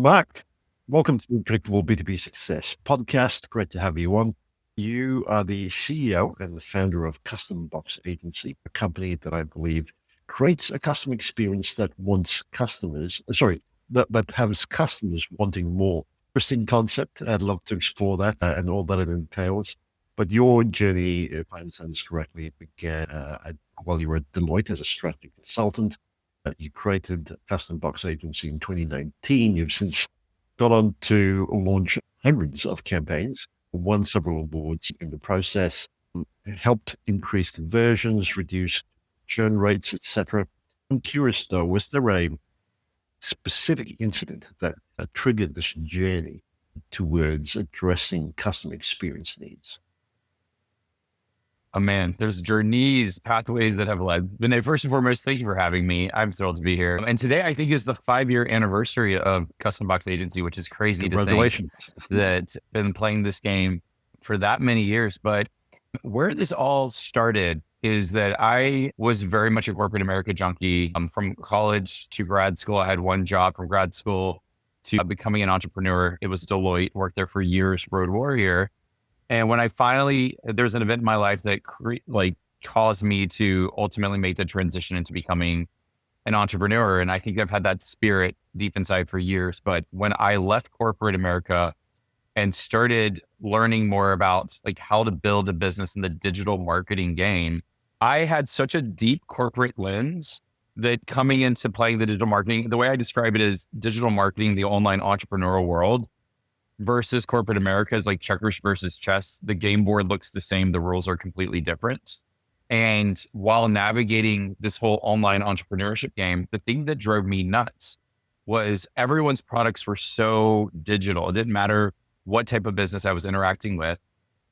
Mark, welcome to the Predictable B2B Success podcast. Great to have you on. You are the CEO and the founder of Custom Box Agency, a company that I believe creates a customer experience that that has customers wanting more. Interesting concept. I'd love to explore that and all that it entails. But your journey, if I understand this correctly, began while you were at Deloitte as a strategy consultant. You created Custom Box Agency in 2019. You've since gone on to launch hundreds of campaigns, won several awards in the process, helped increase conversions, reduce churn rates, etc. I'm curious though, was there a specific incident that triggered this journey towards addressing customer experience needs? Oh man, there's journeys, pathways that have led. Vinay, first and foremost, thank you for having me. I'm thrilled to be here. And today I think is the 5-year anniversary of Custom Box Agency, which is crazy to think Congratulations. that been playing this game for that many years. But where this all started is that I was very much a corporate America junkie. From college to grad school, I had one job. From grad school to becoming an entrepreneur, it was Deloitte, worked there for years, road warrior. And when I finally, there's an event in my life that caused me to ultimately make the transition into becoming an entrepreneur. And I think I've had that spirit deep inside for years. But when I left corporate America and started learning more about how to build a business in the digital marketing game, I had such a deep corporate lens that coming into playing the digital marketing, the way I describe it is digital marketing, the online entrepreneurial world, versus corporate America is like checkers versus chess. The game board looks the same. The rules are completely different. And while navigating this whole online entrepreneurship game, the thing that drove me nuts was everyone's products were so digital. It didn't matter what type of business I was interacting with,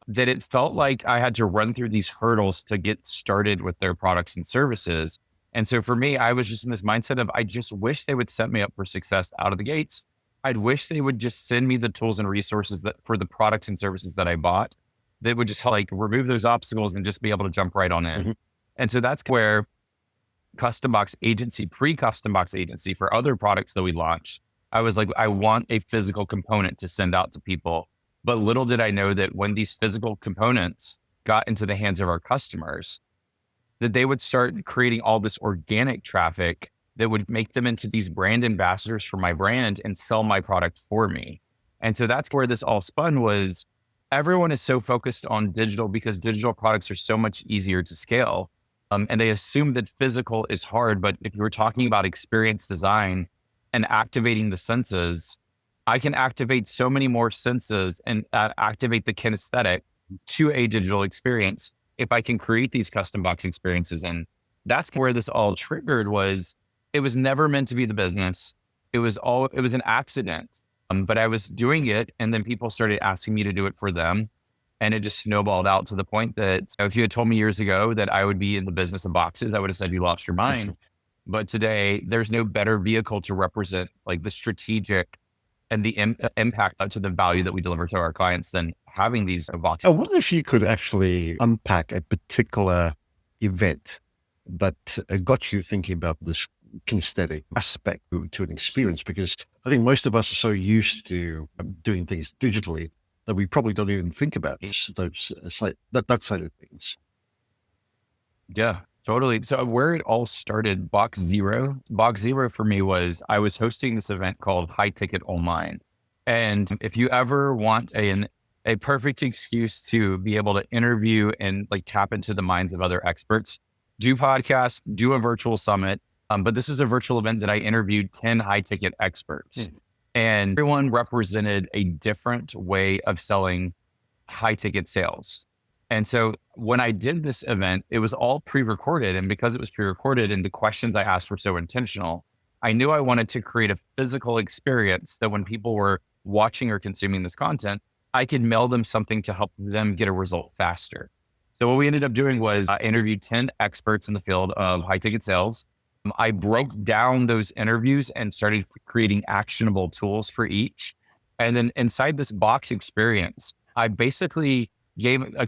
that it felt like I had to run through these hurdles to get started with their products and services. And so for me, I was just in this mindset of, I just wish they would set me up for success out of the gates. I'd wish they would just send me the tools and resources that for the products and services that I bought that would just remove those obstacles and just be able to jump right on in. Mm-hmm. And so that's where Custom Box Agency, pre-Custom Box Agency for other products that we launched, I was like, I want a physical component to send out to people. But little did I know that when these physical components got into the hands of our customers, that they would start creating all this organic traffic that would make them into these brand ambassadors for my brand and sell my product for me. And so that's where this all spun was everyone is so focused on digital because digital products are so much easier to scale. And they assume that physical is hard, but if you're talking about experience design and activating the senses, I can activate so many more senses and activate the kinesthetic to a digital experience if I can create these custom box experiences. And that's where this all triggered was, it was never meant to be the business. It was an accident. But I was doing it and then people started asking me to do it for them. And it just snowballed out to the point that if you had told me years ago that I would be in the business of boxes, I would have said you lost your mind. But today there's no better vehicle to represent the strategic and the impact to the value that we deliver to our clients than having these boxes. I wonder if you could actually unpack a particular event that got you thinking about this kinesthetic aspect to an experience, because I think most of us are so used to doing things digitally that we probably don't even think about that side of things. Yeah, totally. So where it all started, Box Zero for me was I was hosting this event called High Ticket Online. And if you ever want a perfect excuse to be able to interview and tap into the minds of other experts, do podcasts, do a virtual summit. But this is a virtual event that I interviewed 10 high ticket experts and everyone represented a different way of selling high ticket sales. And so when I did this event, it was all pre-recorded. And because it was pre-recorded and the questions I asked were so intentional, I knew I wanted to create a physical experience that when people were watching or consuming this content, I could mail them something to help them get a result faster. So what we ended up doing was I interviewed 10 experts in the field of high ticket sales. I broke down those interviews and started creating actionable tools for each. And then inside this box experience, I basically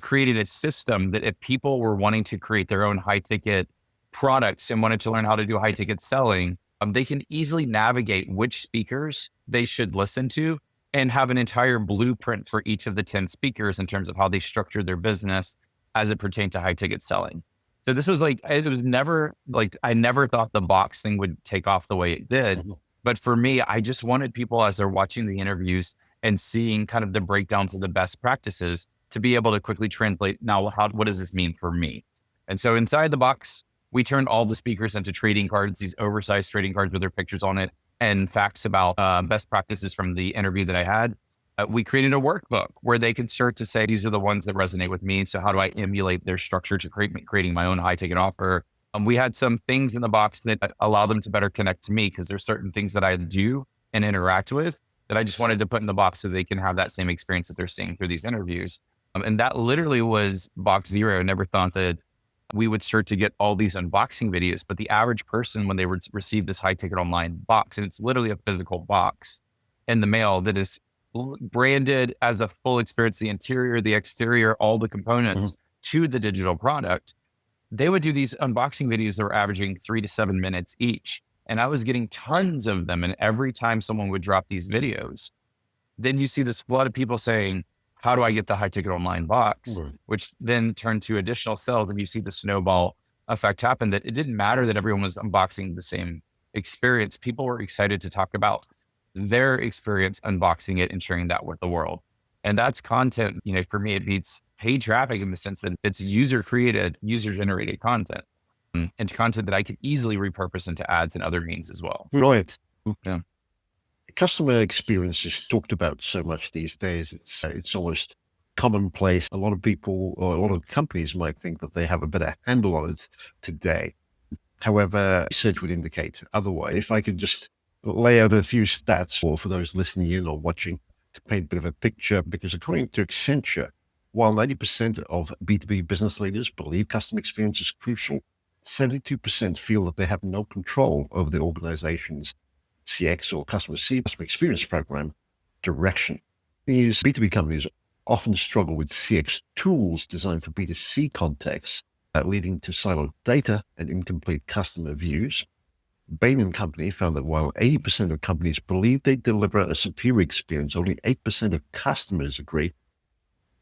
created a system that if people were wanting to create their own high ticket products and wanted to learn how to do high ticket selling, they can easily navigate which speakers they should listen to and have an entire blueprint for each of the 10 speakers in terms of how they structure their business as it pertained to high ticket selling. So this was like, it was never like, I never thought the box thing would take off the way it did. Mhm. But for me, I just wanted people, as they're watching the interviews and seeing kind of the breakdowns of the best practices, to be able to quickly translate, now, what does this mean for me? And so inside the box, we turned all the speakers into trading cards, these oversized trading cards with their pictures on it and facts about best practices from the interview that I had. We created a workbook where they can start to say, these are the ones that resonate with me. So how do I emulate their structure to creating my own high ticket offer? We had some things in the box that allow them to better connect to me, because there's certain things that I do and interact with that I just wanted to put in the box so they can have that same experience that they're seeing through these interviews. And that literally was box zero. I never thought that we would start to get all these unboxing videos, but the average person, when they receive this high ticket online box, and it's literally a physical box in the mail that is branded as a full experience, the interior, the exterior, all the components to the digital product, they would do these unboxing videos that were averaging 3 to 7 minutes each. And I was getting tons of them. And every time someone would drop these videos, then you see this flood of people saying, how do I get the high ticket online box? Right. Which then turned to additional sales. And you see the snowball effect happen, that it didn't matter that everyone was unboxing the same experience. People were excited to talk about their experience unboxing it and sharing that with the world. And that's content, for me, it beats paid traffic in the sense that it's user created, user generated content, and content that I could easily repurpose into ads and other means as well. Right. Yeah. Customer experience is talked about so much these days. It's almost commonplace. A lot of people, or a lot of companies, might think that they have a better handle on it today. However, research would indicate otherwise. If I could just lay out a few stats for those listening in or watching to paint a bit of a picture, because according to Accenture, while 90% of B2B business leaders believe customer experience is crucial, 72% feel that they have no control over the organization's CX or customer experience program direction. These B2B companies often struggle with CX tools designed for B2C contexts, leading to siloed data and incomplete customer views. Bain & Company found that while 80% of companies believe they deliver a superior experience, only 8% of customers agree.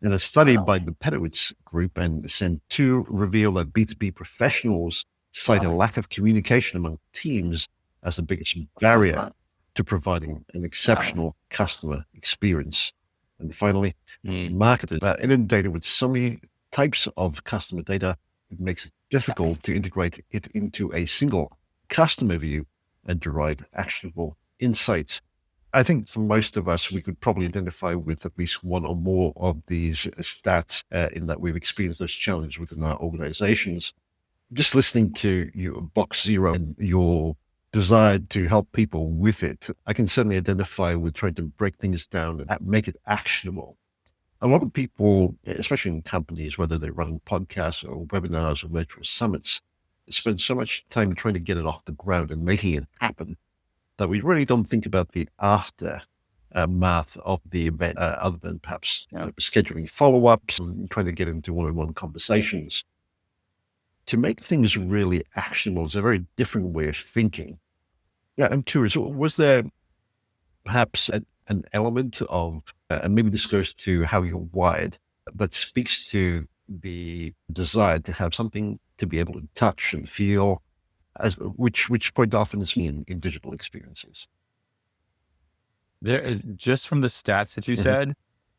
And a study by the Pedowitz Group and Centur revealed that B2B professionals cite a lack of communication among teams as the biggest barrier to providing an exceptional customer experience. And finally, marketers are inundated with so many types of customer data, it makes it difficult to integrate it into a single customer view and derive actionable insights. I think for most of us, we could probably identify with at least one or more of these stats in that we've experienced those challenges within our organizations. Just listening to your box zero and your desire to help people with it, I can certainly identify with trying to break things down and make it actionable. A lot of people, especially in companies, whether they're running podcasts or webinars or virtual summits, spend so much time trying to get it off the ground and making it happen that we really don't think about the aftermath of the event, other than perhaps scheduling follow-ups and trying to get into one-on-one conversations. To make things really actionable is a very different way of thinking. Yeah, I'm curious, was there perhaps an element of, and maybe this goes to how you're wired, that speaks to the desire to have something to be able to touch and feel, which quite often is in digital experiences? There is, just from the stats that you said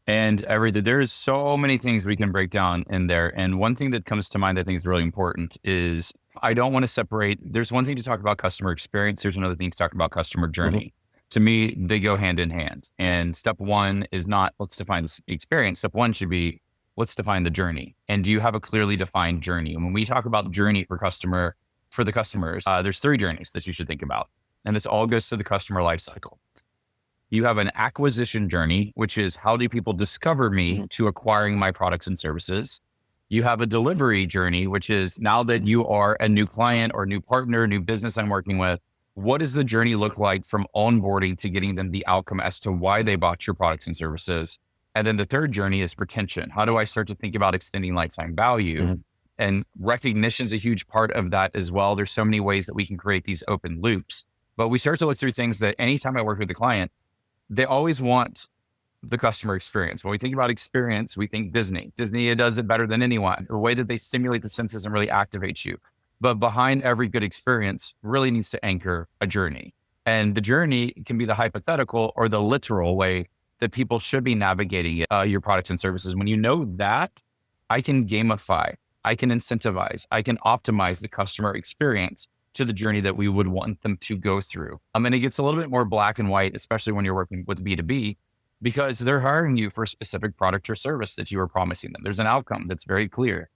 and everything, there is so many things we can break down in there. And one thing that comes to mind that I think is really important is, I don't want to separate. There's one thing to talk about customer experience. There's another thing to talk about customer journey. To me, they go hand in hand. And step one is not, let's define the experience. Step one should be, let's define the journey. And do you have a clearly defined journey? And when we talk about journey for the customers, there's 3 journeys that you should think about. And this all goes to the customer life cycle. You have an acquisition journey, which is, how do people discover me to acquiring my products and services? You have a delivery journey, which is, now that you are a new client or new partner, new business I'm working with, what does the journey look like from onboarding to getting them the outcome as to why they bought your products and services? And then the third journey is retention. How do I start to think about extending lifetime value? And recognition is a huge part of that as well. There's so many ways that we can create these open loops. But we start to look through things that anytime I work with a client, they always want the customer experience. When we think about experience, we think Disney. Disney does it better than anyone. The way that they stimulate the senses and really activate you. But behind every good experience really needs to anchor a journey. And the journey can be the hypothetical or the literal way that people should be navigating your products and services. When you know that, I can gamify, I can incentivize, I can optimize the customer experience to the journey that we would want them to go through. And it gets a little bit more black and white, especially when you're working with B2B, because they're hiring you for a specific product or service that you are promising them. There's an outcome that's very clear.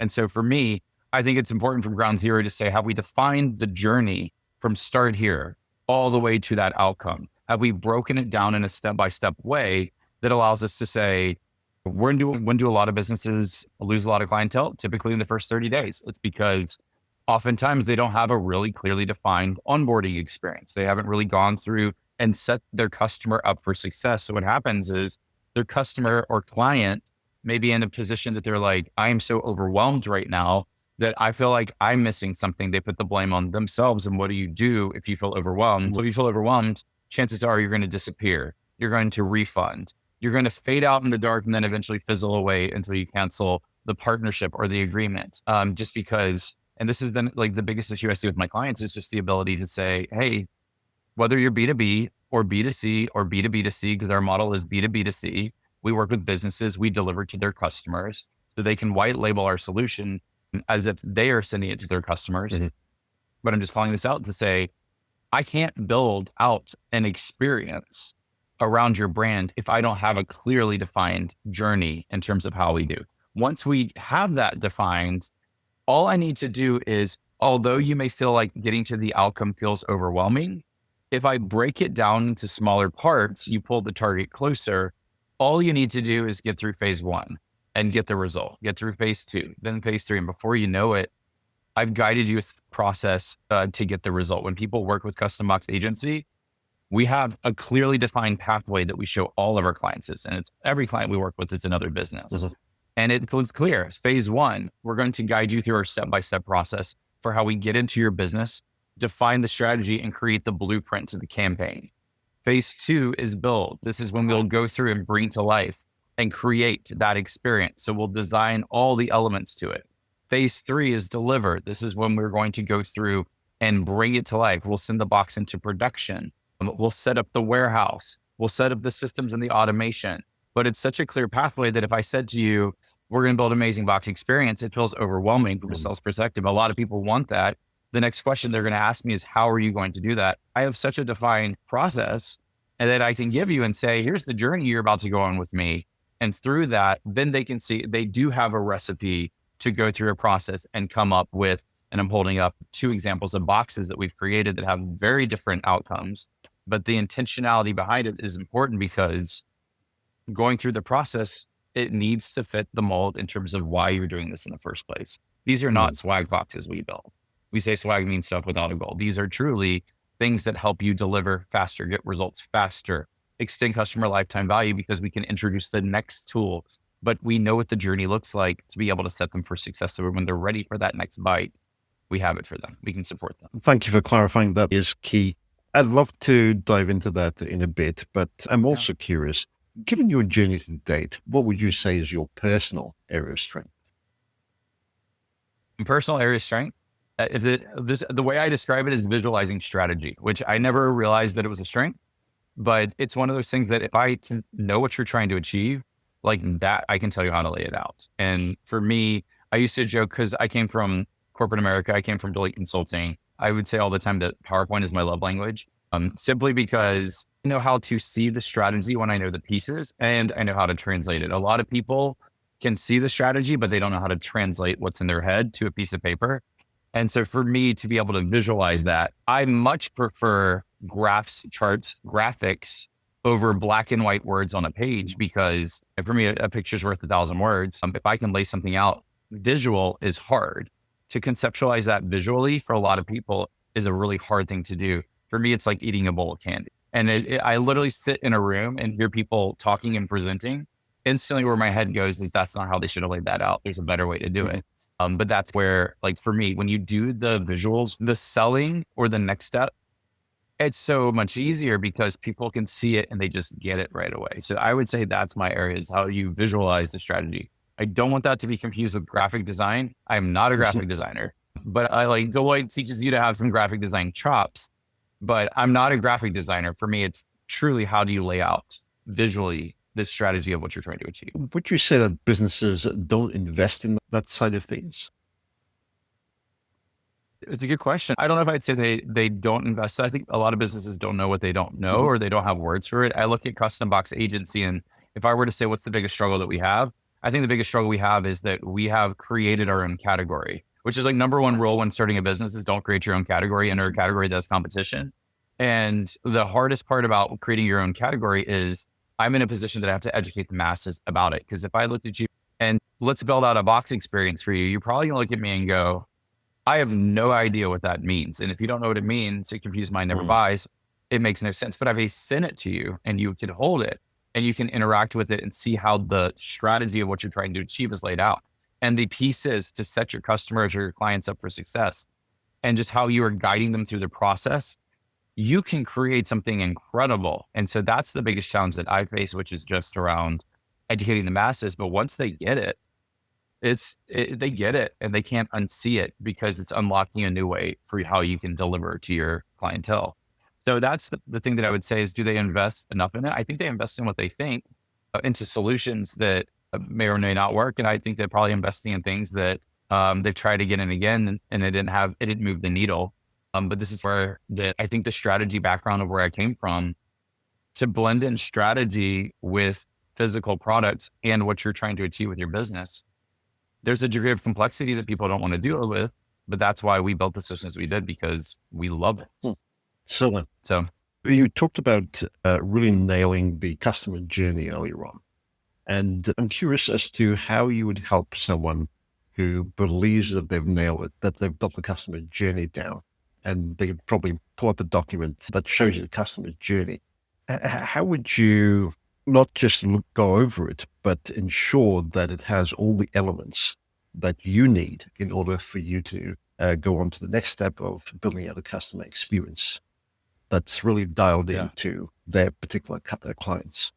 And so for me, I think it's important from ground zero to say, have we defined the journey from start here all the way to that outcome? Have we broken it down in a step-by-step way that allows us to say, when do a lot of businesses lose a lot of clientele? Typically in the first 30 days. It's because oftentimes they don't have a really clearly defined onboarding experience. They haven't really gone through and set their customer up for success. So what happens is their customer or client may be in a position that they're like, I am so overwhelmed right now that I feel like I'm missing something. They put the blame on themselves. And what do you do if you feel overwhelmed? Well, if you feel overwhelmed, chances are you're going to disappear. You're going to refund. You're going to fade out in the dark and then eventually fizzle away until you cancel the partnership or the agreement. Just because, and this has been like the biggest issue I see with my clients, is just the ability to say, hey, whether you're B2B or B2C or B2B2C, because our model is B2B2C, we work with businesses, we deliver to their customers so they can white label our solution as if they are sending it to their customers. Mm-hmm. But I'm just calling this out to say, I can't build out an experience around your brand if I don't have a clearly defined journey in terms of how we do. Once we have that defined, all I need to do is, although you may feel like getting to the outcome feels overwhelming, if I break it down into smaller parts, you pull the target closer. All you need to do is get through phase 1 and get the result, get through phase 2, then phase 3. And before you know it, I've guided you through the process to get the result. When people work with Custom Box Agency, we have a clearly defined pathway that we show all of our clients. And it's every client we work with is another business. Mm-hmm. And it was clear. Phase 1, we're going to guide you through our step-by-step process for how we get into your business, define the strategy, and create the blueprint to the campaign. Phase 2 is build. This is when we'll go through and bring to life and create that experience. So we'll design all the elements to it. Phase 3 is deliver. This is when we're going to go through and bring it to life. We'll send the box into production. We'll set up the warehouse. We'll set up the systems and the automation. But it's such a clear pathway that if I said to you, we're going to build an amazing box experience, it feels overwhelming from a sales perspective. A lot of people want that. The next question they're going to ask me is, how are you going to do that? I have such a defined process and that I can give you and say, here's the journey you're about to go on with me. And through that, then they can see they do have a recipe to go through a process and come up with, and I'm holding up 2 examples of boxes that we've created that have very different outcomes. But the intentionality behind it is important because going through the process, it needs to fit the mold in terms of why you're doing this in the first place. These are not swag boxes we build. We say swag means stuff without a goal. These are truly things that help you deliver faster, get results faster, extend customer lifetime value because we can introduce the next tool, but we know what the journey looks like to be able to set them for success. So when they're ready for that next bite, we have it for them. We can support them. Thank you for clarifying. That is key. I'd love to dive into that in a bit, but I'm also curious, given your journey to date, what would you say is your personal area of strength? Personal area of strength? The way I describe it is visualizing strategy, which I never realized that it was a strength, but it's one of those things that if I know what you're trying to achieve, like that, I can tell you how to lay it out. And for me, I used to joke because I came from corporate America. I came from Deloitte Consulting. I would say all the time that PowerPoint is my love language, simply because I know how to see the strategy when I know the pieces and I know how to translate it. A lot of people can see the strategy, but they don't know how to translate what's in their head to a piece of paper. And so for me to be able to visualize that, I much prefer graphs, charts, graphics over black and white words on a page, because for me, a picture's worth 1,000 words. If I can lay something out, visual is hard. To conceptualize that visually for a lot of people is a really hard thing to do. For me, it's like eating a bowl of candy. And I literally sit in a room and hear people talking and presenting. Instantly where my head goes is that's not how they should have laid that out. There's a better way to do it. But that's where, like for me, when you do the visuals, the selling or the next step It's so much easier because people can see it and they just get it right away. So I would say that's my area, is how you visualize the strategy. I don't want that to be confused with graphic design. I am not a graphic designer, but I like Deloitte teaches you to have some graphic design chops, but I'm not a graphic designer. For me, it's truly how do you lay out visually the strategy of what you're trying to achieve. Would you say that businesses don't invest in that side of things? It's a good question. I don't know if I'd say they don't invest. I think a lot of businesses don't know what they don't know, Mhm. or they don't have words for it. I look at custom box agency, and if I were to say what's the biggest struggle that we have, I think the biggest struggle we have is that we have created our own category, which is like number one rule when starting a business is don't create your own category, enter a category that's competition. And the hardest part about creating your own category is I'm in a position that I have to educate the masses about it. Because if I looked at you and let's build out a box experience for you, you're probably gonna look at me and go, I have no idea what that means. And if you don't know what it means, it confused mind never Mm. buys. It makes no sense. But if I send it to you and you can hold it and you can interact with it and see how the strategy of what you're trying to achieve is laid out and the pieces to set your customers or your clients up for success and just how you are guiding them through the process, you can create something incredible. And so that's the biggest challenge that I face, which is just around educating the masses. But once they get it, they get it and they can't unsee it because it's unlocking a new way for how you can deliver to your clientele. So that's the thing that I would say is, do they invest enough in it? I think they invest in what they think into solutions that may or may not work. And I think they're probably investing in things that they've tried again and again and it didn't move the needle. But this is where I think the strategy background of where I came from to blend in strategy with physical products and what you're trying to achieve with your business, there's a degree of complexity that people don't want to deal with, but that's why we built the systems we did, because we love Hmm. it. So So you talked about really nailing the customer journey earlier on. And I'm curious as to how you would help someone who believes that they've nailed it, that they've got the customer journey down, and they could probably pull up a document that shows you the customer journey. How would you not just go over it, but ensure that it has all the elements that you need in order for you to go on to the next step of building out a customer experience that's really dialed yeah. into their particular clients?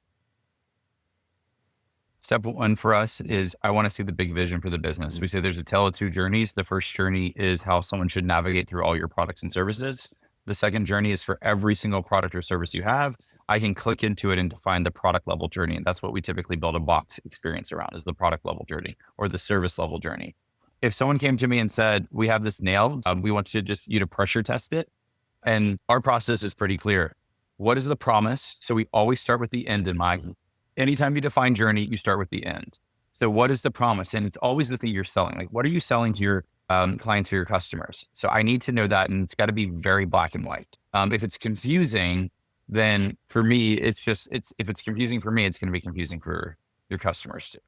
Step one for us is I want to see the big vision for the business. We say there's a tale of two journeys. The first journey is how someone should navigate through all your products and services. The second journey is for every single product or service you have. I can click into it and define the product level journey. And that's what we typically build a box experience around, is the product level journey or the service level journey. If someone came to me and said, we have this nailed, we want you to pressure test it. And our process is pretty clear. What is the promise? So we always start with the end in mind. Anytime you define journey, you start with the end. So what is the promise? And it's always the thing you're selling. Like, what are you selling to your clients or your customers? So I need to know that, and it's got to be very black and white. If it's confusing, then for me, if it's confusing for me, it's going to be confusing for your customers too.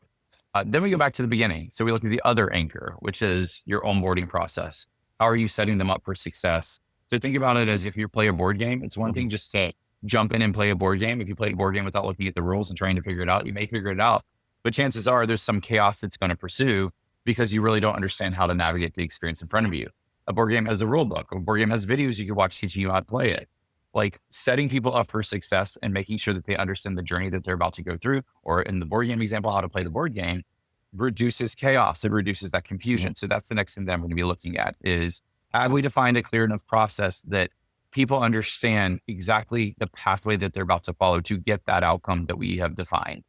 Then we go back to the beginning. So we look at the other anchor, which is your onboarding process. How are you setting them up for success? So think about it as if you play a board game. It's one thing just to jump in and play a board game. If you play a board game without looking at the rules and trying to figure it out, you may figure it out. But chances are there's some chaos that's going to pursue because you really don't understand how to navigate the experience in front of you. A board game has a rule book. A board game has videos you can watch teaching you how to play it. Like setting people up for success and making sure that they understand the journey that they're about to go through, or in the board game example, how to play the board game, reduces chaos. It reduces that confusion. So that's the next thing that I'm going to be looking at is, have we defined a clear enough process that people understand exactly the pathway that they're about to follow to get that outcome that we have defined?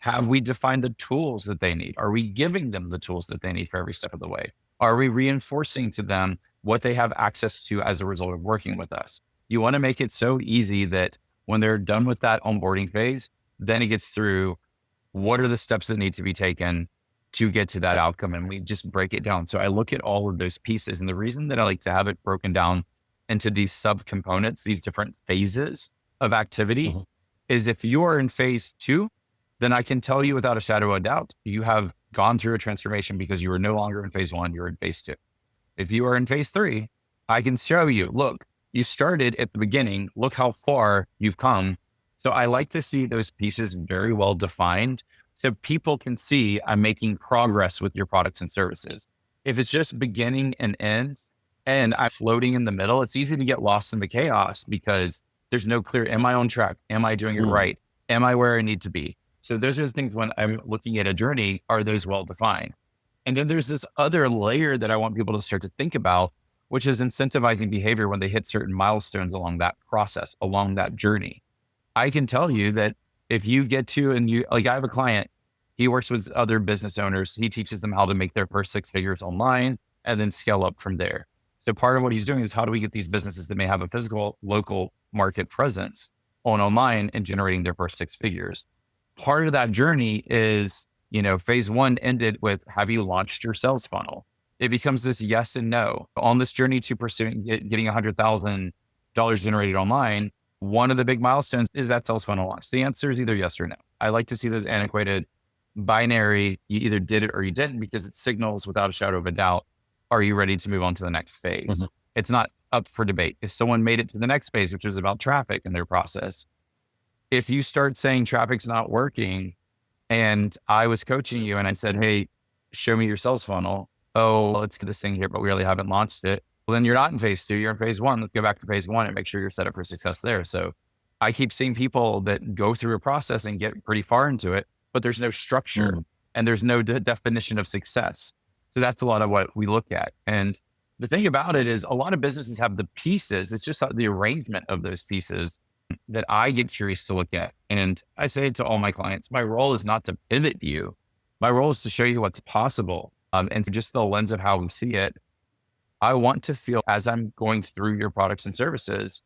Have we defined the tools that they need? Are we giving them the tools that they need for every step of the way? Are we reinforcing to them what they have access to as a result of working with us? You want to make it so easy that when they're done with that onboarding phase, then it gets through what are the steps that need to be taken to get to that outcome. And we just break it down. So I look at all of those pieces. And the reason that I like to have it broken down into these subcomponents, these different phases of activity, is if you are in phase 2, then I can tell you without a shadow of a doubt, you have gone through a transformation because you are no longer in phase 1, you're in phase 2. If you are in phase 3, I can show you, look, you started at the beginning, look how far you've come. So I like to see those pieces very well defined so people can see I'm making progress with your products and services. If it's just beginning and end, and I'm floating in the middle, it's easy to get lost in the chaos because there's no clear, am I on track? Am I doing it Mm. right? Am I where I need to be? So those are the things when I'm looking at a journey, are those well defined? And then there's this other layer that I want people to start to think about, which is incentivizing behavior when they hit certain milestones along that process, along that journey. I can tell you that if you get to, and you, like, I have a client, he works with other business owners. He teaches them how to make their first six figures online and then scale up from there. So part of what he's doing is, how do we get these businesses that may have a physical local market presence on online and generating their first six figures? Part of that journey is, phase one ended with, have you launched your sales funnel? It becomes this yes and no on this journey to pursuing getting $100,000 generated online. One of the big milestones is that sales funnel launch. The answer is either yes or no. I like to see those antiquated binary, you either did it or you didn't, because it signals without a shadow of a doubt, are you ready to move on to the next phase? Mhm. It's not up for debate. If someone made it to the next phase, which is about traffic in their process, if you start saying traffic's not working, and I was coaching you and I said, hey, show me your sales funnel. Oh, let's get this thing here, but we really haven't launched it. Well, then you're not in phase two, you're in phase one. Let's go back to phase one and make sure you're set up for success there. So I keep seeing people that go through a process and get pretty far into it, but there's no structure Mm. and there's no definition of success. So that's a lot of what we look at. And the thing about it is, a lot of businesses have the pieces. It's just the arrangement of those pieces that I get curious to look at. And I say to all my clients, my role is not to pivot you. My role is to show you what's possible. And just the lens of how we see it, I want to feel, as I'm going through your products and services,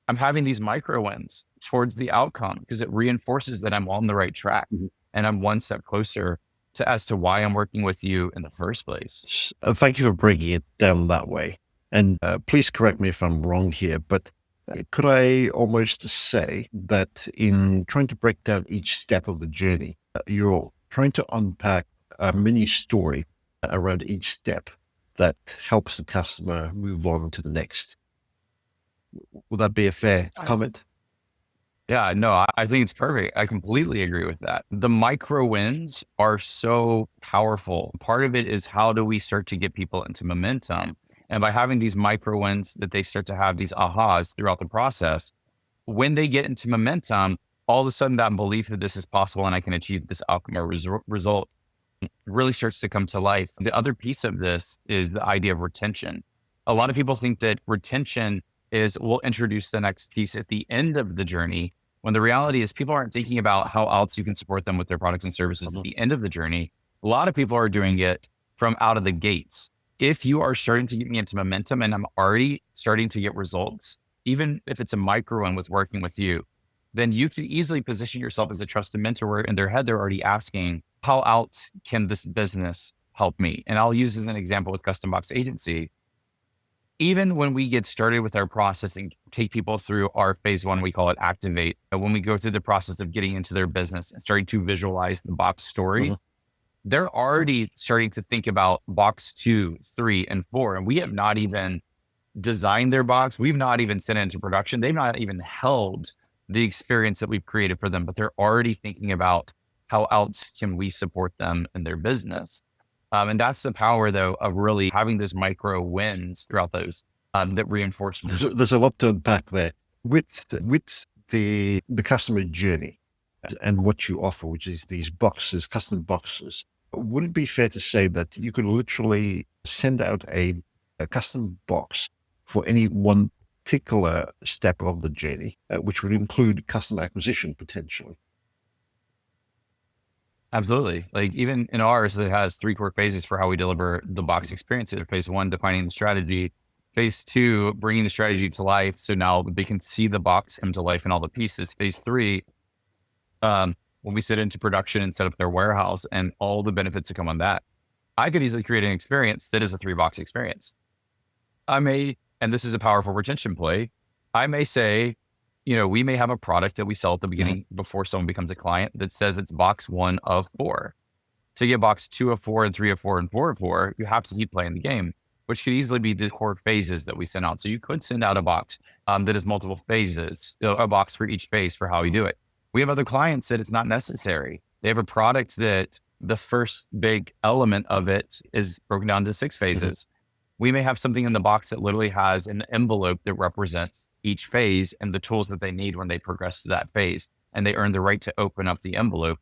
I'm having these micro wins towards the outcome, because it reinforces that I'm on the right track Mhm. and I'm one step closer to as to why I'm working with you in the first place. Thank you for breaking it down that way. And please correct me if I'm wrong here, but could I almost say that in trying to break down each step of the journey, you're trying to unpack a mini story around each step that helps the customer move on to the next? Would that be a fair comment? Yeah, no, I think it's perfect. I completely agree with that. The micro wins are so powerful. Part of it is, how do we start to get people into momentum? And by having these micro wins, that they start to have these ahas throughout the process, when they get into momentum, all of a sudden that belief that this is possible and I can achieve this outcome or result really starts to come to life. The other piece of this is the idea of retention. A lot of people think that retention is, we'll introduce the next piece at the end of the journey, when the reality is people aren't thinking about how else you can support them with their products and services at Mhm. the end of the journey. A lot of people are doing it from out of the gates. If you are starting to get me into momentum and I'm already starting to get results, even if it's a micro one with working with you, then you can easily position yourself as a trusted mentor, where in their head, they're already asking, how else can this business help me? And I'll use as an example with Custom Box Agency. Even when we get started with our process and take people through our phase one, we call it activate. And when we go through the process of getting into their business and starting to visualize the box story, Mhm. they're already starting to think about box 2, 3, and 4. And we have not even designed their box. We've not even sent it into production. They've not even held the experience that we've created for them, but they're already thinking about how else can we support them in their business. And that's the power, though, of really having those micro wins throughout those, that reinforce. There's a lot to unpack there with the customer journey and what you offer, which is these boxes, custom boxes. Would it be fair to say that you could literally send out a custom box for any one particular step of the journey, which would include customer acquisition potentially? Absolutely. Like, even in ours, it has three core phases for how we deliver the box experience. Phase one, defining the strategy. Phase two, bringing the strategy to life. So now they can see the box come to life and all the pieces. Phase three, when we sit into production and set up their warehouse and all the benefits that come on that. I could easily create an experience that is a 3-box experience. I may, and this is a powerful retention play, I may say, we may have a product that we sell at the Mhm. beginning before someone becomes a client that says it's box 1 of 4. To get box 2 of 4 and 3 of 4 and 4 of 4, you have to keep playing the game, which could easily be the core phases that we send out. So you could send out a box that is multiple phases, a box for each phase for how you do it. We have other clients that it's not necessary. They have a product that the first big element of it is broken down to 6 Mhm. phases. We may have something in the box that literally has an envelope that represents each phase and the tools that they need when they progress to that phase. And they earn the right to open up the envelope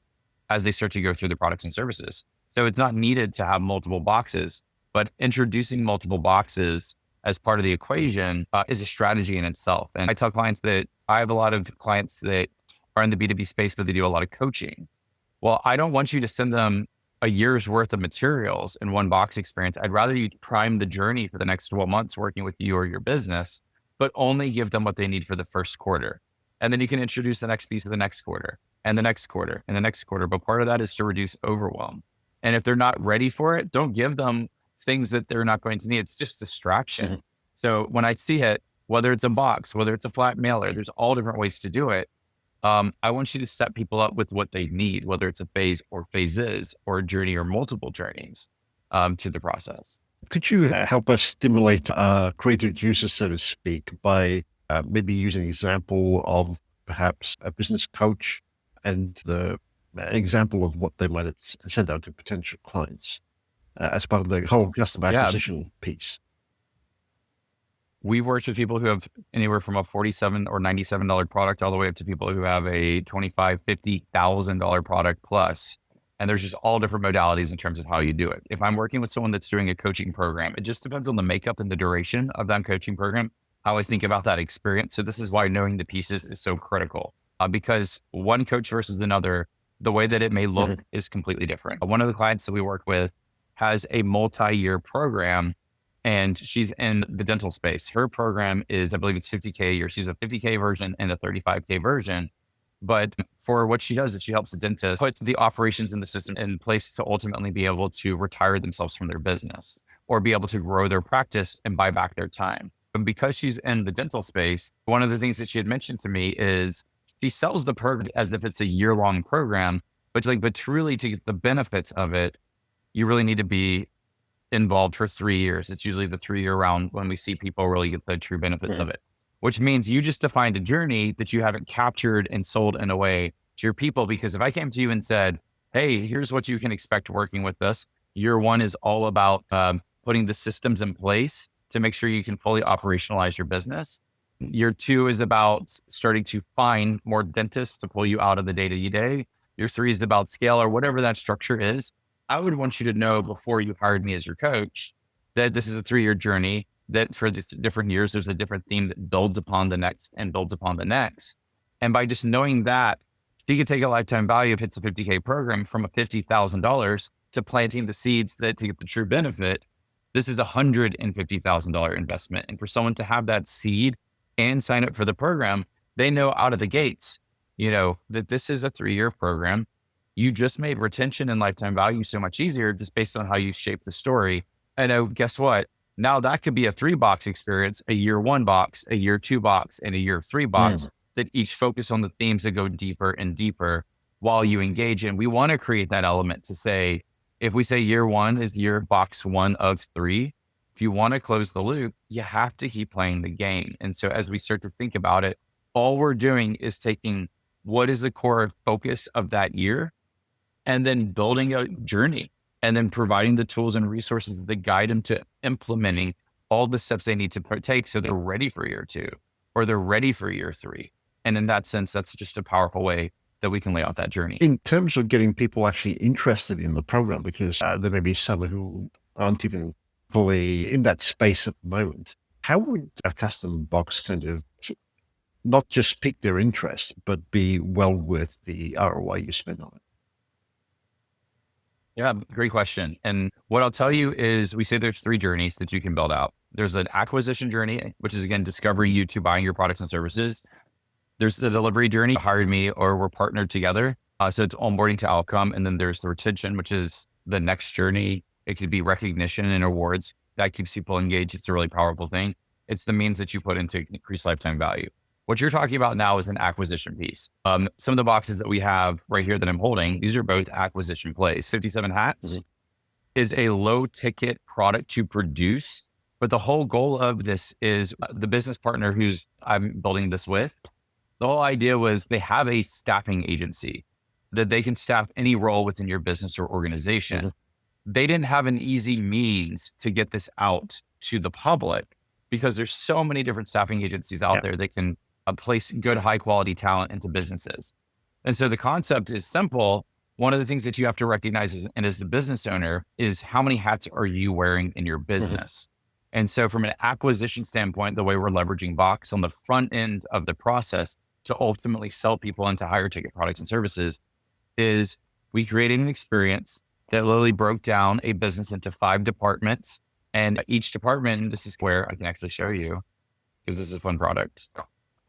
as they start to go through the products and services. So it's not needed to have multiple boxes, but introducing multiple boxes as part of the equation is a strategy in itself. And I tell clients that I have a lot of clients that are in the B2B space, but they do a lot of coaching. Well, I don't want you to send them a year's worth of materials in one box experience. I'd rather you prime the journey for the next 12 months working with you or your business, but only give them what they need for the first quarter. And then you can introduce the next piece of the next quarter and the next quarter and the next quarter. But part of that is to reduce overwhelm. And if they're not ready for it, don't give them things that they're not going to need. It's just distraction. So when I see it, whether it's a box, whether it's a flat mailer, there's all different ways to do it. I want you to set people up with what they need, whether it's a phase or phases or a journey or multiple journeys to the process. Could you help us stimulate creative users, so to speak, by maybe using an example of perhaps a business coach and an example of what they might send out to potential clients as part of the whole customer acquisition piece? We worked with people who have anywhere from a $47 or $97 product all the way up to people who have a $25,000, $50,000 product plus. And there's just all different modalities in terms of how you do it. If I'm working with someone that's doing a coaching program, it just depends on the makeup and the duration of that coaching program, how I think about that experience. So this is why knowing the pieces is so critical because one coach versus another, the way that it may look is completely different. One of the clients that we work with has a multi-year program and she's in the dental space. Her program is, I believe it's $50K a year. She's a $50K version and a $35K version. But for what she does is she helps the dentist put the operations in the system in place to ultimately be able to retire themselves from their business or be able to grow their practice and buy back their time. And because she's in the dental space, one of the things that she had mentioned to me is she sells the program as if it's a year-long program, but truly to get the benefits of it, you really need to be involved for 3 years. It's usually the 3-year round when we see people really get the true benefits of it, which means you just defined a journey that you haven't captured and sold in a way to your people. Because if I came to you and said, hey, here's what you can expect working with us. Year one is all about putting the systems in place to make sure you can fully operationalize your business. Year two is about starting to find more dentists to pull you out of the day-to-day. Year three is about scale or whatever that structure is. I would want you to know before you hired me as your coach that this is a 3-year journey, that for the different years, there's a different theme that builds upon the next and builds upon the next. And by just knowing that, you could take a lifetime value if it's a $50K program from a $50,000 to planting the seeds that to get the true benefit. This is a $150,000 investment. And for someone to have that seed and sign up for the program, they know out of the gates, that this is a 3-year program. You just made retention and lifetime value so much easier just based on how you shape the story. And guess what? Now that could be a 3-box experience, a year 1 box, a year 2 box, and a year 3 box that each focus on the themes that go deeper and deeper while you engage in. We want to create that element to say, if we say year 1 is year box 1 of 3, if you want to close the loop, you have to keep playing the game. And so as we start to think about it, all we're doing is taking what is the core focus of that year and then building a journey and then providing the tools and resources that guide them to implementing all the steps they need to take so they're ready for year 2 or they're ready for year 3. And in that sense, that's just a powerful way that we can lay out that journey. In terms of getting people actually interested in the program, because there may be some who aren't even fully in that space at the moment, how would a custom box kind of not just pique their interest, but be well worth the ROI you spend on it? Yeah, great question. And what I'll tell you is we say there's 3 journeys that you can build out. There's an acquisition journey, which is again, discovering you to buying your products and services. There's the delivery journey, hired me or we're partnered together. So it's onboarding to outcome. And then there's the retention, which is the next journey. It could be recognition and awards that keeps people engaged. It's a really powerful thing. It's the means that you put into increased lifetime value. What you're talking about now is an acquisition piece. Some of the boxes that we have right here that I'm holding, these are both acquisition plays. 57 Hats is a low ticket product to produce, but the whole goal of this is the business partner who's I'm building this with. The whole idea was they have a staffing agency that they can staff any role within your business or organization. They didn't have an easy means to get this out to the public, because there's so many different staffing agencies out there that can place good, high quality talent into businesses. And so the concept is simple. One of the things that you have to recognize as a business owner is how many hats are you wearing in your business? And so from an acquisition standpoint, the way we're leveraging Box on the front end of the process to ultimately sell people into higher ticket products and services is we created an experience that literally broke down a business into 5 departments. And each department, and this is where I can actually show you, because this is a fun product.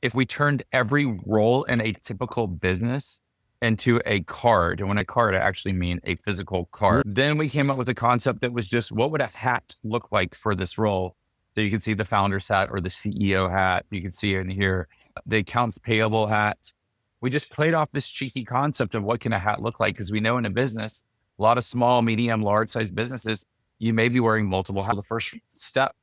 If we turned every role in a typical business into a card, and when a card, I actually mean a physical card, then we came up with a concept that was just, what would a hat look like for this role? So you can see the founder's hat or the CEO hat. You can see in here, the accounts payable hat. We just played off this cheeky concept of what can a hat look like? Because we know in a business, a lot of small, medium, large size businesses, you may be wearing multiple hats. The first step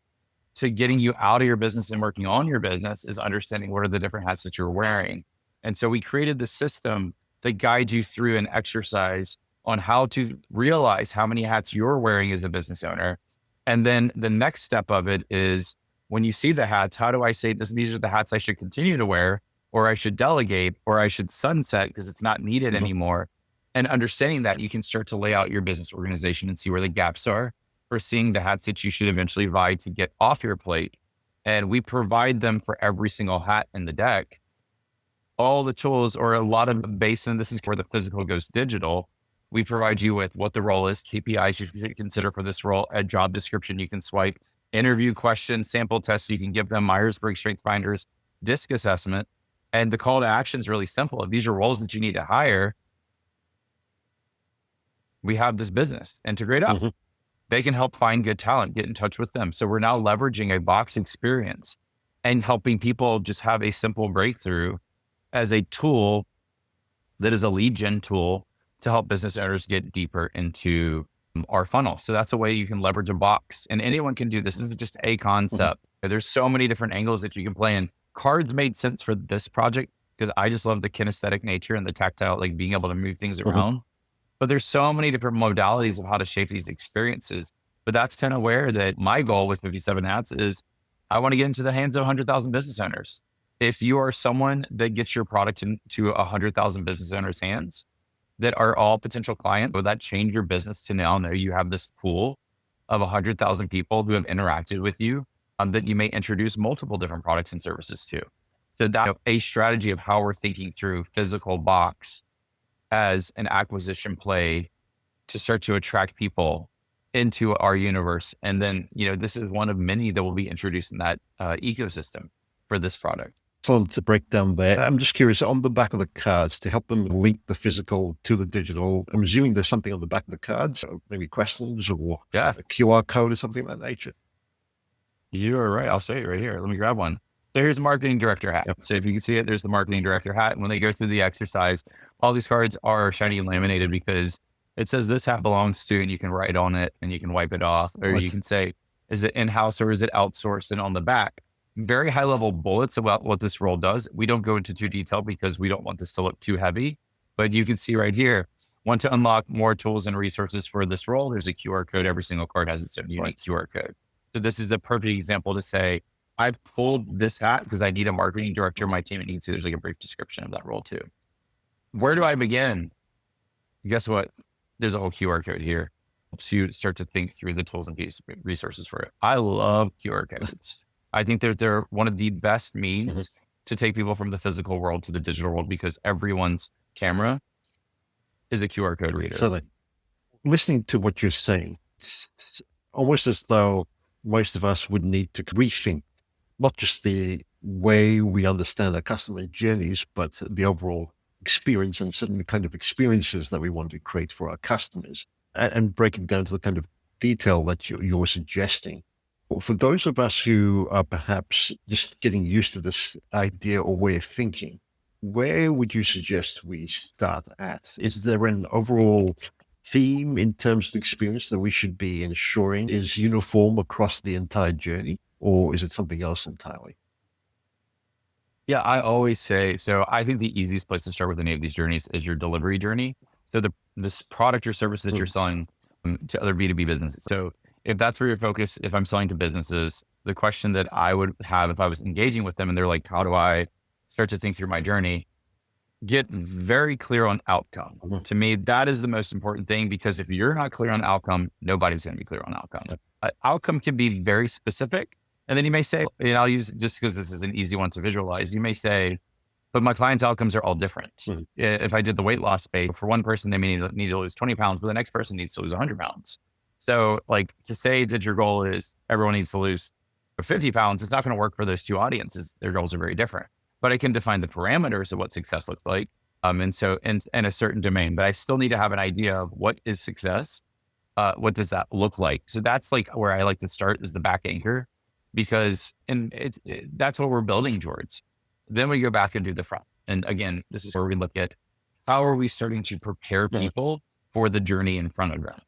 to getting you out of your business and working on your business is understanding what are the different hats that you're wearing. And so we created the system that guides you through an exercise on how to realize how many hats you're wearing as a business owner. And then the next step of it is when you see the hats, how do I say this? These are the hats I should continue to wear, or I should delegate, or I should sunset because it's not needed anymore. And understanding that, you can start to lay out your business organization and see where the gaps are for seeing the hats that you should eventually vie to get off your plate. And we provide them for every single hat in the deck. All the tools, or a lot of base, and this is where the physical goes digital. We provide you with what the role is, KPIs you should consider for this role, a job description you can swipe, interview questions, sample tests you can give them, Myers-Briggs Strength Finders, DISC assessment. And the call to action is really simple. If these are roles that you need to hire, we have this business, integrate up. They can help find good talent, get in touch with them. So we're now leveraging a Box experience and helping people just have a simple breakthrough as a tool that is a lead gen tool to help business owners get deeper into our funnel. So that's a way you can leverage a Box, and anyone can do this. This is just a concept. There's so many different angles that you can play in. Cards made sense for this project because I just love the kinesthetic nature and the tactile, like being able to move things around. But there's so many different modalities of how to shape these experiences. But that's kind of where that my goal with 57 Hats is I want to get into the hands of 100,000 business owners. If you are someone that gets your product into 100,000 business owners' hands that are all potential clients, will that change your business to now know you have this pool of 100,000 people who have interacted with you that you may introduce multiple different products and services to? So that's a strategy of how we're thinking through physical Box as an acquisition play to start to attract people into our universe. And then, this is one of many that will be introduced in that ecosystem for this product. So to break down there, I'm just curious, on the back of the cards, to help them link the physical to the digital, I'm assuming there's something on the back of the cards, maybe questions or a QR code or something of that nature. You're right. I'll show you right here. Let me grab one. So here's a marketing director hat. So if you can see it, there's the marketing director hat. And when they go through the exercise, all these cards are shiny and laminated because it says this hat belongs to, and you can write on it and you can wipe it off, or you can say, is it in-house or is it outsourced? And on the back, very high level bullets about what this role does. We don't go into too detail because we don't want this to look too heavy, but you can see right here, want to unlock more tools and resources for this role. There's a QR code. Every single card has its own unique QR code. So this is a perfect example to say, I pulled this hat because I need a marketing director on my team. And you can see there's like a brief description of that role too. Where do I begin? Guess what? There's a whole QR code here. Helps you start to think through the tools and resources for it. I love QR codes. I think they're one of the best means to take people from the physical world to the digital world because everyone's camera is a QR code reader. So listening to what you're saying, it's almost as though most of us would need to rethink not just the way we understand our customer journeys, but the overall experience and certain kind of experiences that we want to create for our customers, and break it down to the kind of detail that you're suggesting. For those of us who are perhaps just getting used to this idea or way of thinking, where would you suggest we start at? Is there an overall theme in terms of the experience that we should be ensuring is uniform across the entire journey, or is it something else entirely? Yeah, I always say, so I think the easiest place to start with any of these journeys is your delivery journey. So this product or service that you're selling to other B2B businesses. So if that's where you're focused, if I'm selling to businesses, the question that I would have if I was engaging with them and they're like, how do I start to think through my journey? Get very clear on outcome. Mhm. To me, that is the most important thing, because if you're not clear on outcome, nobody's going to be clear on outcome. Yep. Outcome can be very specific. And then you may say, and I'll use, just because this is an easy one to visualize, you may say, but my clients' outcomes are all different. Mhm. If I did the weight loss space, for one person, they may need to lose 20 pounds, but the next person needs to lose 100 pounds. So like, to say that your goal is everyone needs to lose 50 pounds, it's not going to work for those two audiences. Their goals are very different, but I can define the parameters of what success looks like. And so in a certain domain, but I still need to have an idea of what is success. What does that look like? So that's like where I like to start, is the back anchor, because that's what we're building towards. Then we go back and do the front. And again, this is where we look at how are we starting to prepare people for the journey in front of them.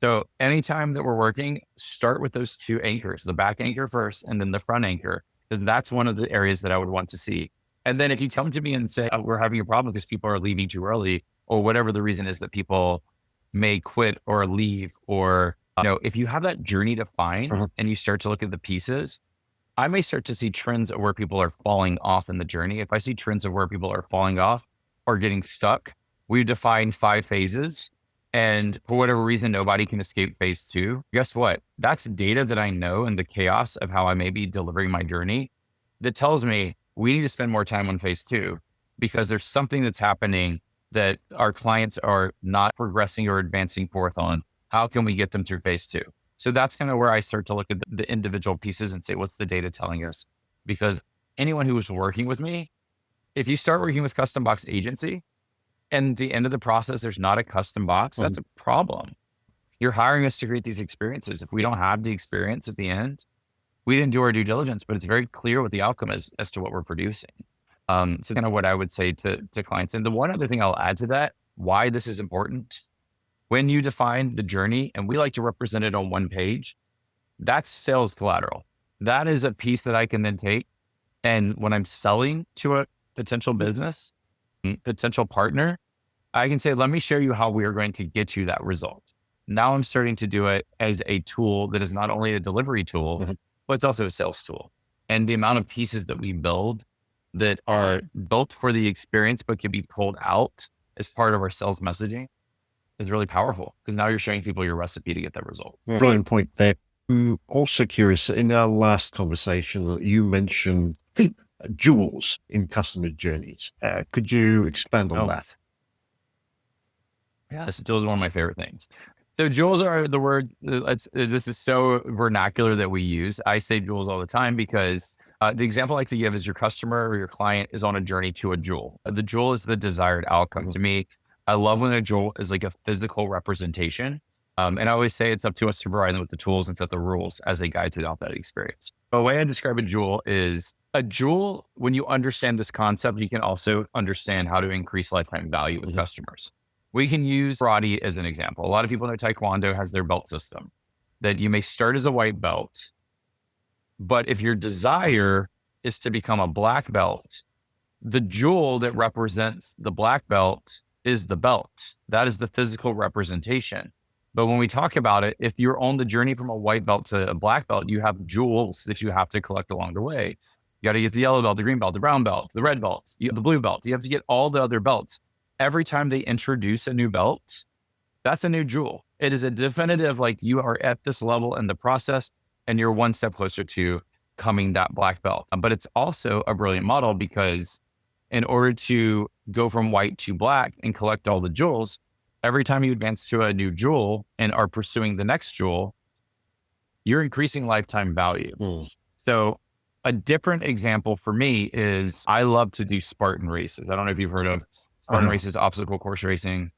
So anytime that we're working, start with those two anchors, the back anchor first, and then the front anchor. And that's one of the areas that I would want to see. And then if you come to me and say, we're having a problem because people are leaving too early, or whatever the reason is that people may quit or leave, or, if you have that journey defined and you start to look at the pieces, I may start to see trends of where people are falling off in the journey. If I see trends of where people are falling off or getting stuck, we've defined 5 phases. And for whatever reason, nobody can escape phase 2. Guess what? That's data that I know in the chaos of how I may be delivering my journey that tells me we need to spend more time on phase 2, because there's something that's happening that our clients are not progressing or advancing forth on. How can we get them through phase 2? So that's kind of where I start to look at the individual pieces and say, what's the data telling us? Because anyone who is working with me, if you start working with custom box agency and the end of the process, there's not a custom box, that's a problem. You're hiring us to create these experiences. If we don't have the experience at the end, we didn't do our due diligence, but it's very clear what the outcome is as to what we're producing. So kind of what I would say to clients. And the one other thing I'll add to that, why this is important, when you define the journey, and we like to represent it on one page, that's sales collateral. That is a piece that I can then take. And when I'm selling to a potential business, potential partner, I can say, let me show you how we are going to get you that result. Now I'm starting to do it as a tool that is not only a delivery tool, but it's also a sales tool. And the amount of pieces that we build that are built for the experience, but can be pulled out as part of our sales messaging is really powerful, because now you're showing people your recipe to get that result. Brilliant point there. I'm also curious, in our last conversation, you mentioned jewels in customer journeys. Could you expand on that? Yeah, jewels is one of my favorite things. So jewels are the word, this is so vernacular that we use. I say jewels all the time because the example I like to give is your customer or your client is on a journey to a jewel. The jewel is the desired outcome. To me, I love when a jewel is like a physical representation. And I always say it's up to us to provide them with the tools and set the rules as they guide throughout that experience. The way I describe a jewel is when you understand this concept, you can also understand how to increase lifetime value with customers. We can use karate as an example. A lot of people know Taekwondo has their belt system that you may start as a white belt, but if your desire is to become a black belt, the jewel that represents the black belt is the belt. That is the physical representation. But when we talk about it, if you're on the journey from a white belt to a black belt, you have jewels that you have to collect along the way. You got to get the yellow belt, the green belt, the brown belt, the red belt, the blue belt. You have to get all the other belts. Every time they introduce a new belt, that's a new jewel. It is a definitive, like, you are at this level in the process and you're one step closer to becoming that black belt. But it's also a brilliant model, because in order to go from white to black and collect all the jewels, every time you advance to a new jewel and are pursuing the next jewel, you're increasing lifetime value. So a different example for me is I love to do Spartan races. I don't know if you've heard of Spartan races, obstacle course racing.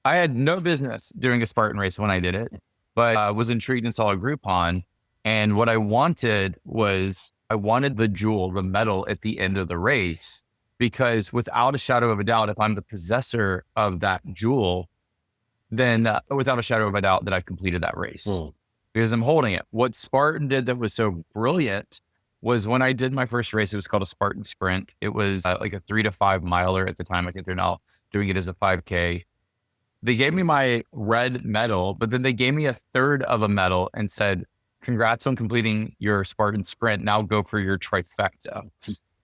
I had no business doing a Spartan race when I did it, but I was intrigued and saw a Groupon. And what I wanted was, I wanted the jewel, the medal at the end of the race, because without a shadow of a doubt, if I'm the possessor of that jewel, then without a shadow of a doubt that I've completed that race because I'm holding it. What Spartan did that was so brilliant was when I did my first race, it was called a Spartan Sprint. It was like a 3 to 5 miler at the time. I think they're now doing it as a 5K. They gave me my red medal, but then they gave me a third of a medal and said, congrats on completing your Spartan sprint. Now go for your trifecta.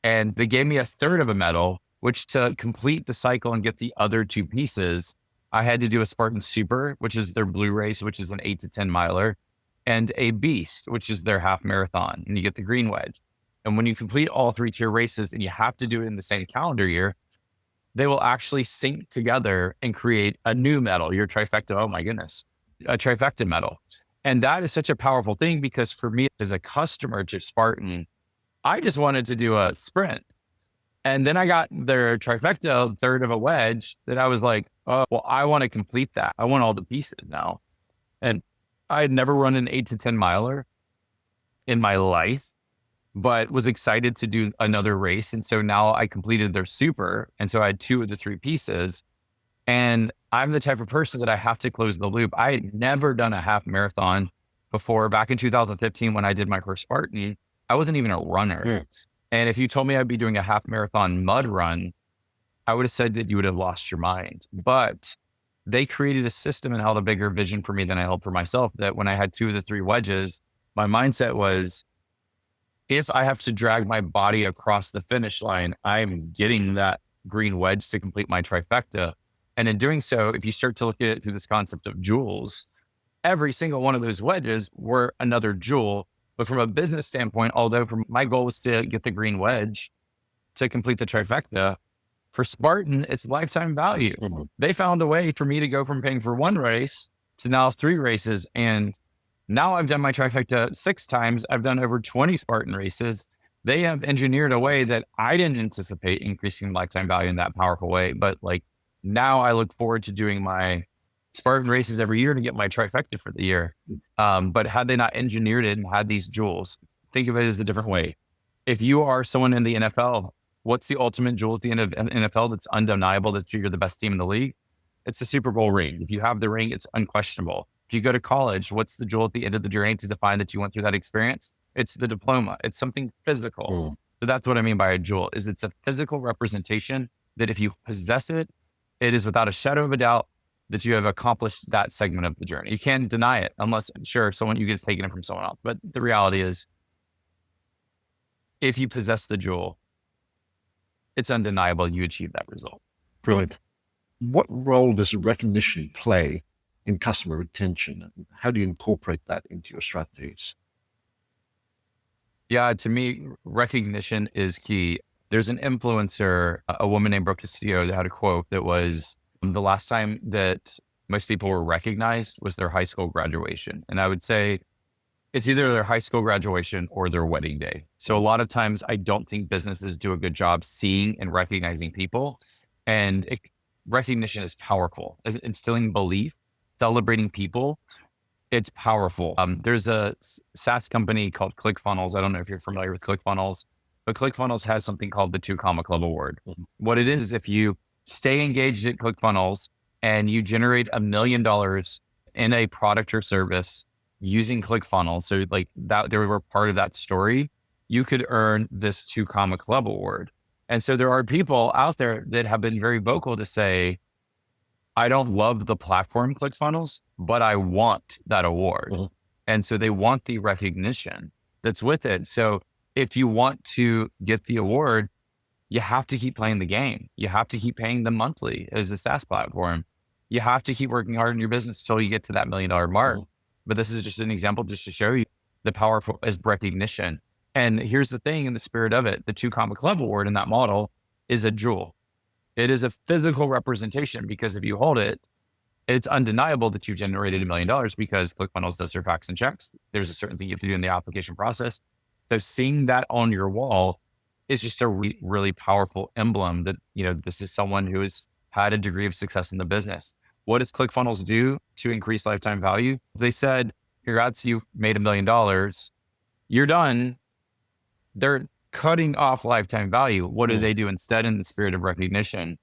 And they gave me a third of a medal, which to complete the cycle and get the other two pieces, I had to do a Spartan Super, which is their blue race, which is an 8 to 10 miler, and a Beast, which is their half marathon. And you get the green wedge. And when you complete all 3 tier races and you have to do it in the same calendar year, they will actually sync together and create a new medal, your trifecta. Oh my goodness, a trifecta medal. And that is such a powerful thing because for me as a customer to Spartan, I just wanted to do a sprint. And then I got their trifecta, third of a wedge, that I was like, oh, well, I want to complete that. I want all the pieces now. And I had never run an 8 to 10 miler in my life, but was excited to do another race. And so now I completed their super. And so I had 2 of the 3 pieces. And I'm the type of person that I have to close the loop. I had never done a half marathon before. Back in 2015, when I did my first Spartan, I wasn't even a runner. Yeah. And if you told me I'd be doing a half marathon mud run, I would have said that you would have lost your mind. But they created a system and held a bigger vision for me than I held for myself, that when I had 2 of the 3 wedges, my mindset was, if I have to drag my body across the finish line, I'm getting that green wedge to complete my trifecta. And in doing so, if you start to look at it through this concept of jewels, every single one of those wedges were another jewel. But from a business standpoint, although my goal was to get the green wedge to complete the trifecta, for Spartan, it's lifetime value. Mm-hmm. They found a way for me to go from paying for 1 race to now 3 races. And now I've done my trifecta 6 times. I've done over 20 Spartan races. They have engineered a way that I didn't anticipate increasing lifetime value in that powerful way. But like now I look forward to doing my Spartan races every year to get my trifecta for the year. But had they not engineered it and had these jewels, think of it as a different way. If you are someone in the NFL, what's the ultimate jewel at the end of NFL that's undeniable that you're the best team in the league? It's the Super Bowl ring. If you have the ring, it's unquestionable. If you go to college, what's the jewel at the end of the journey to define that you went through that experience? It's the diploma. It's something physical. Mm. So that's what I mean by a jewel, is it's a physical representation that if you possess it, it is without a shadow of a doubt that you have accomplished that segment of the journey. You can't deny it unless, sure, you get taken it from someone else. But the reality is, if you possess the jewel, it's undeniable you achieve that result. Brilliant. What role does recognition play in customer retention? How do you incorporate that into your strategies? Yeah, to me, recognition is key. There's an influencer, a woman named Brooke Castillo, that had a quote that was, the last time that most people were recognized was their high school graduation. And I would say it's either their high school graduation or their wedding day. So a lot of times I don't think businesses do a good job seeing and recognizing people. And recognition is powerful. It's instilling belief, celebrating people. It's powerful. There's a SaaS company called ClickFunnels. I don't know if you're familiar with ClickFunnels, but ClickFunnels has something called the 2 Comma Club Award. Mm-hmm. What it is if you stay engaged at ClickFunnels and you generate $1 million in a product or service using ClickFunnels, so like that, they were part of that story, you could earn this 2 Comma Club Award. And so there are people out there that have been very vocal to say, I don't love the platform ClickFunnels, but I want that award. Mm-hmm. And so they want the recognition that's with it. So if you want to get the award, you have to keep playing the game. You have to keep paying them monthly as a SaaS platform. You have to keep working hard in your business until you get to that $1 million mark. Mm-hmm. But this is just an example just to show you the power is recognition. And here's the thing, in the spirit of it, the 2 Comma Club Award in that model is a jewel. It is a physical representation, because if you hold it, it's undeniable that you've generated $1 million because ClickFunnels does their facts and checks. There's a certain thing you have to do in the application process. So seeing that on your wall is just a really powerful emblem that, this is someone who has had a degree of success in the business. What does ClickFunnels do to increase lifetime value? They said, congrats, you made $1 million. You're done. They're cutting off lifetime value. What do they do instead in the spirit of recognition?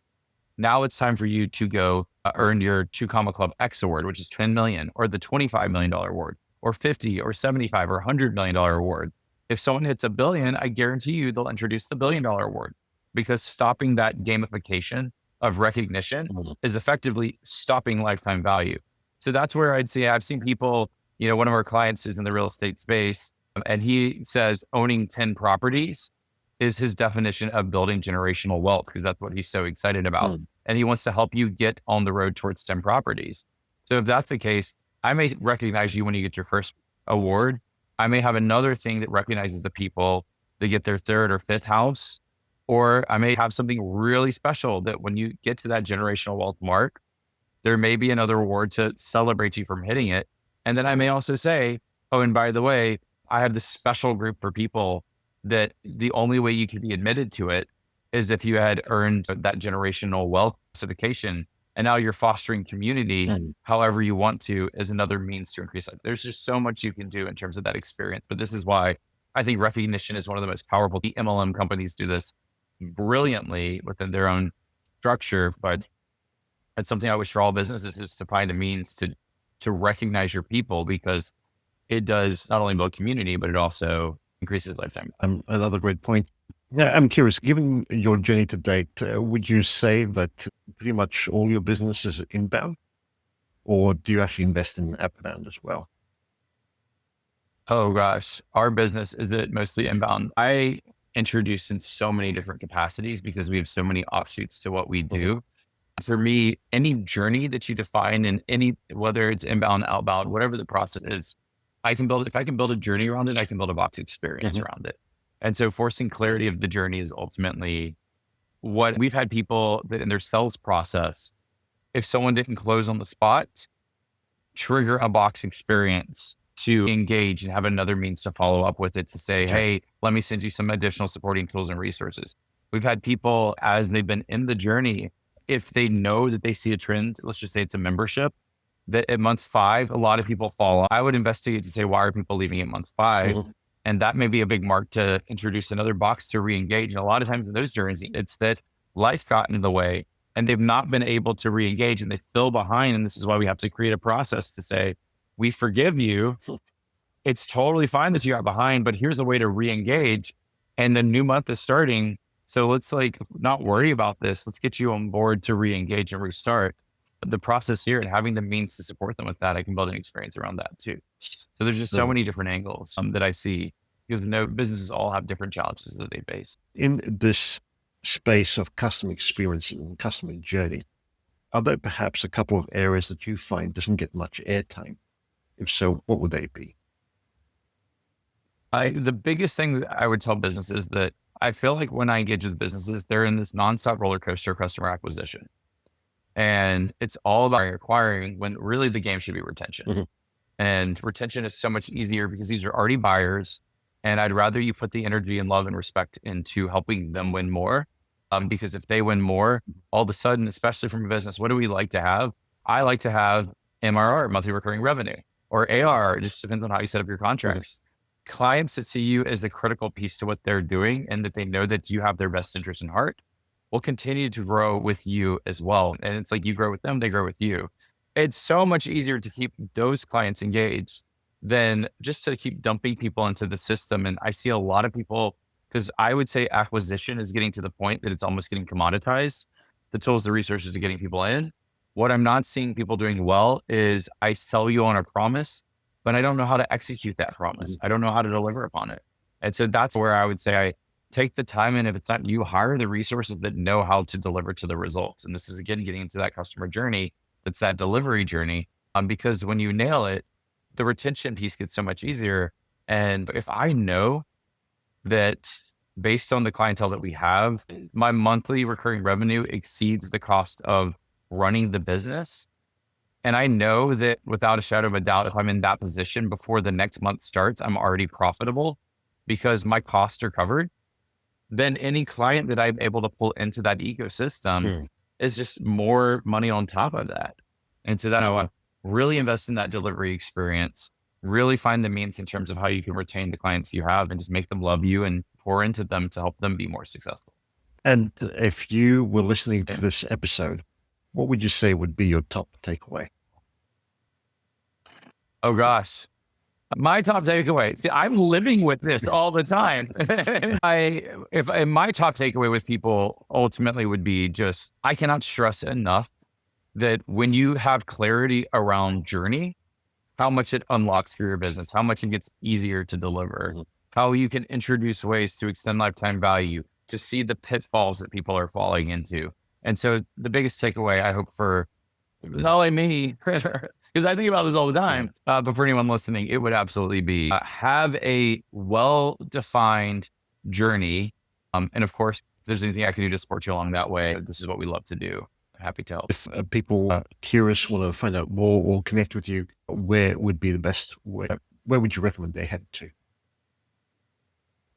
Now it's time for you to go earn your 2 Comma Club X award, which is 10 million, or the $25 million award, or 50 or 75 or $100 million award. If someone hits $1 billion, I guarantee you they'll introduce the $1 billion award, because stopping that gamification of recognition Mhm. is effectively stopping lifetime value. So that's where I'd say I've seen people, one of our clients is in the real estate space, and he says owning 10 properties is his definition of building generational wealth because that's what he's so excited about. Mm. And he wants to help you get on the road towards 10 properties. So if that's the case, I may recognize you when you get your first award. I may have another thing that recognizes the people that get their third or fifth house, or I may have something really special that when you get to that generational wealth mark, there may be another award to celebrate you from hitting it. And then I may also say, oh, and by the way, I have this special group for people that the only way you can be admitted to it is if you had earned that generational wealth certification. And now you're fostering community Mm. however you want to as another means to increase life. There's just so much you can do in terms of that experience. But this is why I think recognition is one of the most powerful. The MLM companies do this brilliantly within their own structure, but it's something I wish for all businesses is to find a means to recognize your people because it does not only build community, but it also increases lifetime. Another great point. Yeah, I'm curious, given your journey to date, would you say that pretty much all your business is inbound, or do you actually invest in outbound as well? Oh gosh, our business is it mostly inbound. I introduce in so many different capacities because we have so many offshoots to what we Mhm. do. For me, any journey that you define in any, whether it's inbound, outbound, whatever the process is, I can build, if I can build a journey around it, I can build a box experience Mhm. around it. And so forcing clarity of the journey is ultimately what we've had people that in their sales process, if someone didn't close on the spot, trigger a box experience to engage and have another means to follow up with it to say, Okay. hey, let me send you some additional supporting tools and resources. We've had people as they've been in the journey, if they know that they see a trend, let's just say it's a membership, that at month 5, a lot of people fall off. I would investigate to say, why are people leaving at month 5? Mhm. And that may be a big mark to introduce another box to re-engage. And a lot of times in those journeys, it's that life got in the way and they've not been able to re-engage and they feel behind. And this is why we have to create a process to say, we forgive you. It's totally fine that you got behind, but here's a way to re-engage. And the new month is starting. So let's like not worry about this. Let's get you on board to re-engage and restart. The process here and having the means to support them with that, I can build an experience around that too. So there's just so So many different angles that I see because no businesses all have different challenges that they face. in this space of customer experience and customer journey, are there perhaps a couple of areas that you find doesn't get much airtime? If so, what would they be? The biggest thing that I would tell businesses that I feel like when I engage with businesses, they're in this nonstop roller coaster of customer acquisition. And it's all about acquiring when really the game should be retention. Mhm. And retention is so much easier because these are already buyers. And I'd rather you put the energy and love and respect into helping them win more. Because if they win more, all of a sudden, especially from a business, what do we like to have? I like to have MRR, monthly recurring revenue, or AR. It just depends on how you set up your Mhm. contracts. Clients that see you as a critical piece to what they're doing and that they know that you have their best interest in heart will continue to grow with you as well. And it's like you grow with them, they grow with you. It's so much easier to keep those clients engaged than just to keep dumping people into the system. And I see a lot of people, because I would say acquisition is getting to the point that it's almost getting commoditized. The tools, the resources to getting people in. What I'm not seeing people doing well is I sell you on a promise, but I don't know how to execute that promise. Mhm. I don't know how to deliver upon it. And so that's where I would say I take the time. And if it's not you, hire the resources that know how to deliver to the results. And this is again getting into that customer journey. That's that delivery journey. Because when you nail it, the retention piece gets so much easier. And if I know that based on the clientele that we have, my monthly recurring revenue exceeds the cost of running the business. And I know that without a shadow of a doubt, if I'm in that position before the next month starts, I'm already profitable because my costs are covered. Then any client that I'm able to pull into that ecosystem Mm. is just more money on top of that. And so that I want to really invest in that delivery experience, really find the means in terms of how you can retain the clients you have and just make them love you and pour into them to help them be more successful. And if you were listening to Yeah. this episode, what would you say would be your top takeaway? Oh gosh. My top takeaway. See, I'm living with this all the time. If my top takeaway with people ultimately would be just, I cannot stress enough that when you have clarity around journey, how much it unlocks for your business, how much it gets easier to deliver, how you can introduce ways to extend lifetime value, to see the pitfalls that people are falling into. And so the biggest takeaway I hope for not only me, because I think about this all the time, but for anyone listening, it would absolutely be have a well-defined journey. And of course, if there's anything I can do to support you along that way, this is what we love to do. Happy to help. If people are curious, want to find out more or connect with you, where would be the best way? Where would you recommend they head to?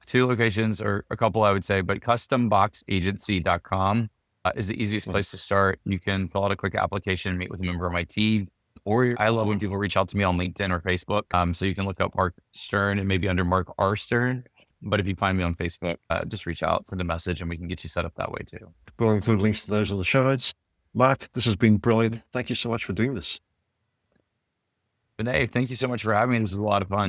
2 locations, or a couple, I would say, but customboxagency.com is the easiest place to start. You can fill out a quick application, meet with a member of my team, or I love when people reach out to me on LinkedIn or Facebook. So you can look up Mark Stern and maybe under Mark R. Stern. But if you find me on Facebook, just reach out, send a message, and we can get you set up that way too. We'll include links to those on the show notes. Mark, this has been brilliant. Thank you so much for doing this. Vinay, thank you so much for having me. This is a lot of fun.